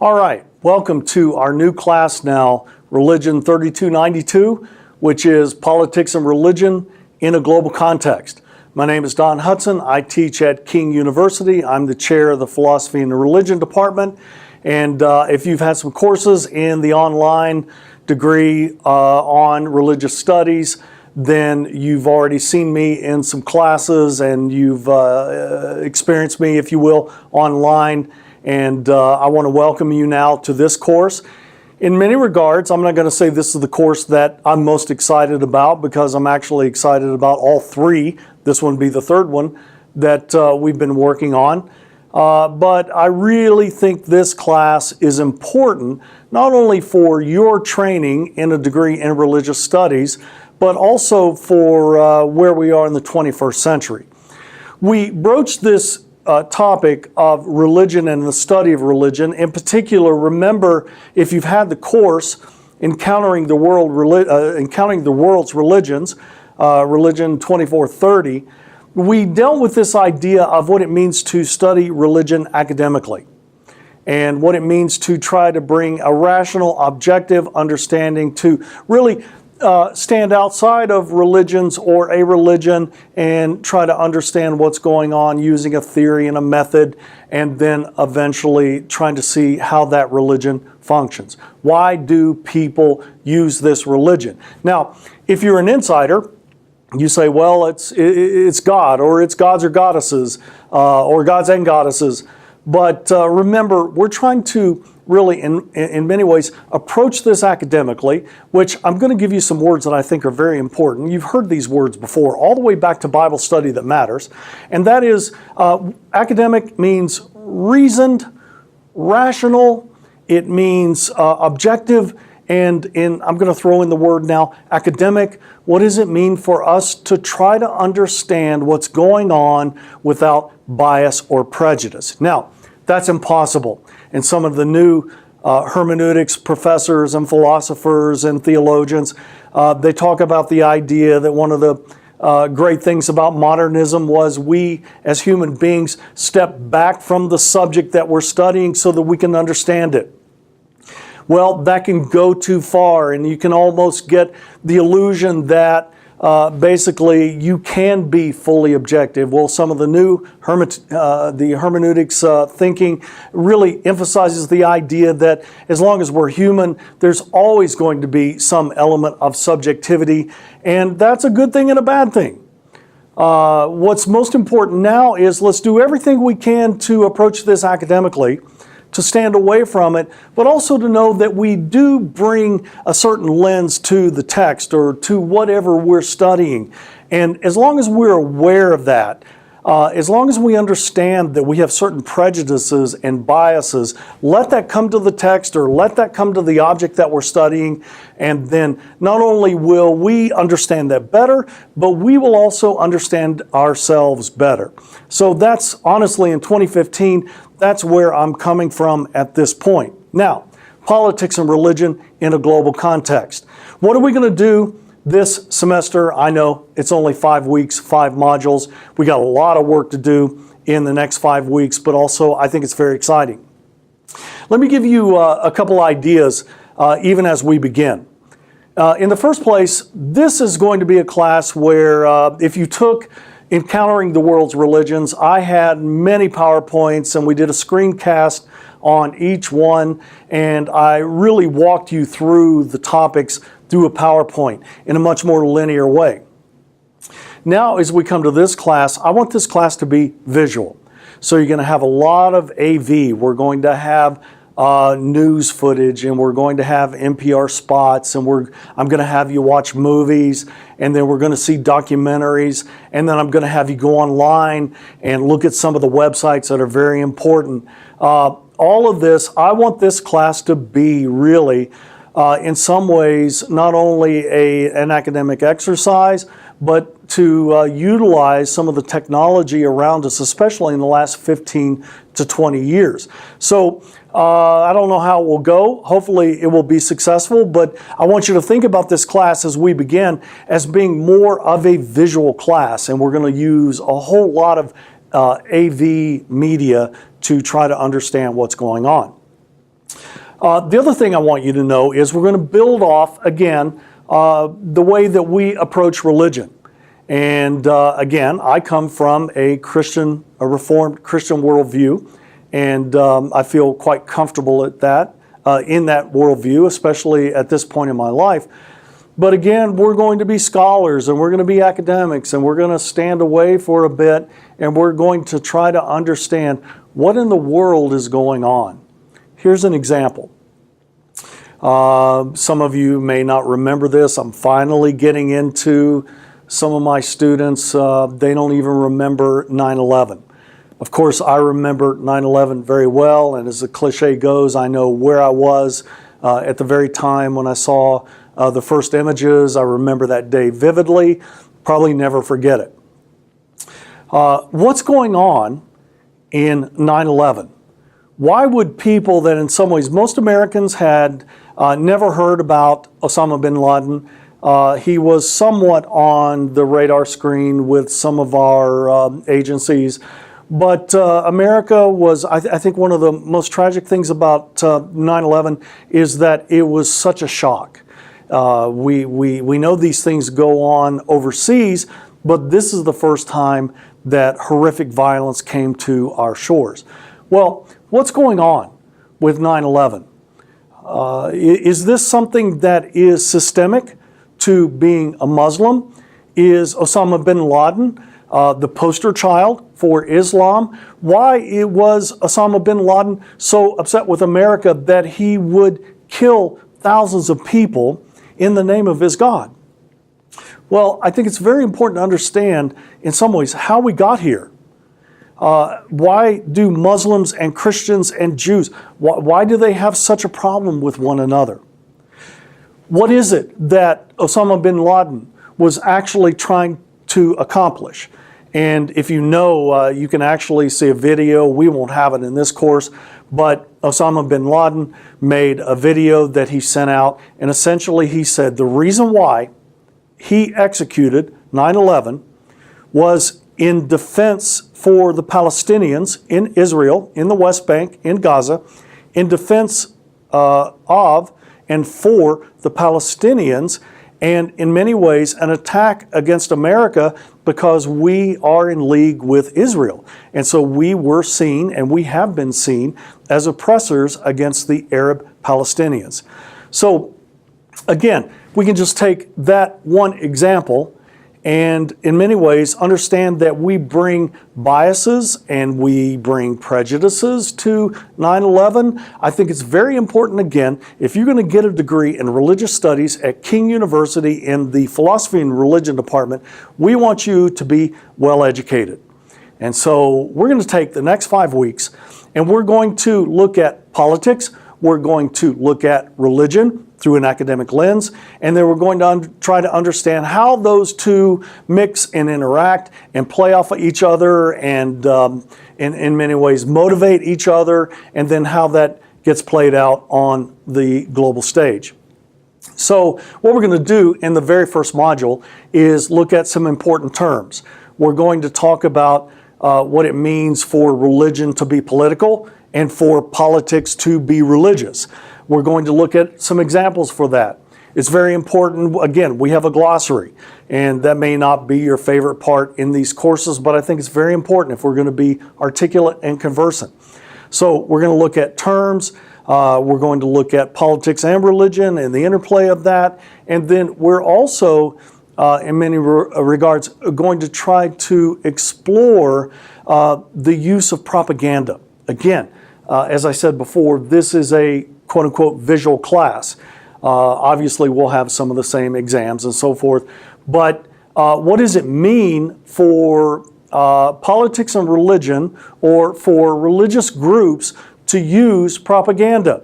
All right, welcome to our new class now, Religion 3292, which is Politics and Religion in a Global Context. My name is Don Hudson. I teach at King University. I'm the chair of the Philosophy and the Religion Department. And if you've had some courses in the online degree on religious studies, then you've already seen me in some classes and you've experienced me, if you will, online. And I want to welcome you now to this course. In many regards, I'm not going to say this is the course that I'm most excited about, because I'm actually excited about all three. This one would be the third one that we've been working on. But I really think this class is important, not only for your training in a degree in religious studies, but also for where we are in the 21st century. We broached this topic of religion and the study of religion. In particular, remember, if you've had the course Encountering the World's Religions, Religion 2430, we dealt with this idea of what it means to study religion academically and what it means to try to bring a rational, objective understanding to really stand outside of religions or a religion and try to understand what's going on using a theory and a method, and then eventually trying to see how that religion functions. Why do people use this religion? Now, if you're an insider, you say, well, it's God, or it's gods or goddesses, or gods and goddesses. But remember, we're trying to really, in many ways, approach this academically, which I'm going to give you some words that I think are very important. You've heard these words before, all the way back to Bible Study That Matters. And that is, academic means reasoned, rational, it means objective, and I'm going to throw in the word now, academic. What does it mean for us to try to understand what's going on without bias or prejudice? Now, that's impossible. And some of the new hermeneutics professors and philosophers and theologians, they talk about the idea that one of the great things about modernism was we as human beings step back from the subject that we're studying so that we can understand it. Well, that can go too far, and you can almost get the illusion that basically you can be fully objective. Well, some of the new hermeneutics thinking really emphasizes the idea that as long as we're human, there's always going to be some element of subjectivity, and that's a good thing and a bad thing. What's most important now is let's do everything we can to approach this academically, to stand away from it, but also to know that we do bring a certain lens to the text or to whatever we're studying. And as long as we're aware of that, as long as we understand that we have certain prejudices and biases, let that come to the text or let that come to the object that we're studying, and then not only will we understand that better, but we will also understand ourselves better. So that's honestly, in 2015, that's where I'm coming from at this point. Now, politics and religion in a global context. What are we going to do this semester? I know it's only 5 weeks, 5 modules. We got a lot of work to do in the next 5 weeks, but also I think it's very exciting. Let me give you a couple ideas even as we begin. In the first place, this is going to be a class where if you took Encountering the World's Religions, I had many PowerPoints and we did a screencast on each one, and I really walked you through the topics through a PowerPoint in a much more linear way. Now, as we come to this class, I want this class to be visual. So you're going to have a lot of AV. We're going to have news footage, and we're going to have NPR spots, and I'm going to have you watch movies, and then we're going to see documentaries, and then I'm going to have you go online and look at some of the websites that are very important. All of this, I want this class to be really, in some ways, not only an academic exercise, but to utilize some of the technology around us, especially in the last 15 to 20 years. So I don't know how it will go. Hopefully it will be successful, but I want you to think about this class as we begin as being more of a visual class, and we're going to use a whole lot of AV media to try to understand what's going on. The other thing I want you to know is we're going to build off, again, the way that we approach religion. And again, I come from a Reformed Christian worldview, and I feel quite comfortable at that, in that worldview, especially at this point in my life. But again, we're going to be scholars, and we're going to be academics, and we're going to stand away for a bit, and we're going to try to understand what in the world is going on. Here's an example. Some of you may not remember this. I'm finally getting into some of my students. They don't even remember 9/11. Of course, I remember 9/11 very well, and as the cliche goes, I know where I was at the very time when I saw the first images. I remember that day vividly, probably never forget it. What's going on in 9/11? Why would people that in some ways, most Americans had never heard about Osama bin Laden. He was somewhat on the radar screen with some of our agencies. But America was, I think one of the most tragic things about 9/11 is that it was such a shock. We know these things go on overseas, but this is the first time that horrific violence came to our shores. Well, what's going on with 9/11? Is this something that is systemic to being a Muslim? Is Osama bin Laden the poster child for Islam? Why was Osama bin Laden so upset with America that he would kill thousands of people in the name of his God? Well, I think it's very important to understand in some ways how we got here. Why do Muslims and Christians and Jews, why do they have such a problem with one another? What is it that Osama bin Laden was actually trying to accomplish? And if you know, you can actually see a video. We won't have it in this course, but Osama bin Laden made a video that he sent out, and essentially he said the reason why he executed 9/11 was in defense for the Palestinians in Israel, in the West Bank, in Gaza, in defense of and for the Palestinians, and in many ways an attack against America because we are in league with Israel. And so we were seen, and we have been seen, as oppressors against the Arab Palestinians. So again, we can just take that one example and in many ways understand that we bring biases and we bring prejudices to 9/11. I think it's very important, again, if you're going to get a degree in religious studies at King University in the philosophy and religion department, we want you to be well educated. And so we're going to take the next 5 weeks and we're going to look at politics, we're going to look at religion through an academic lens, and then we're going to try to understand how those two mix and interact and play off of each other and in many ways motivate each other, and then how that gets played out on the global stage. So what we're going to do in the very first module is look at some important terms. We're going to talk about what it means for religion to be political and for politics to be religious. We're going to look at some examples for that. It's very important. Again, we have a glossary, and that may not be your favorite part in these courses, but I think it's very important if we're going to be articulate and conversant. So we're going to look at terms. We're going to look at politics and religion and the interplay of that. And then we're also, in many regards, going to try to explore the use of propaganda. Again, as I said before, this is a quote-unquote visual class. Obviously, we'll have some of the same exams and so forth. But what does it mean for politics and religion, or for religious groups to use propaganda?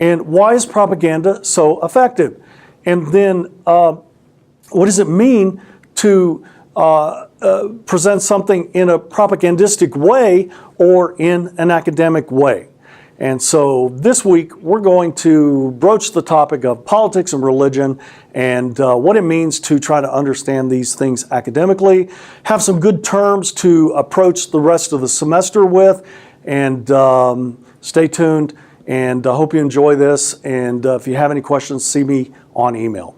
And why is propaganda so effective? And then what does it mean to present something in a propagandistic way or in an academic way? And so this week we're going to broach the topic of politics and religion and what it means to try to understand these things academically, have some good terms to approach the rest of the semester with, and stay tuned. And I hope you enjoy this. And if you have any questions, see me on email.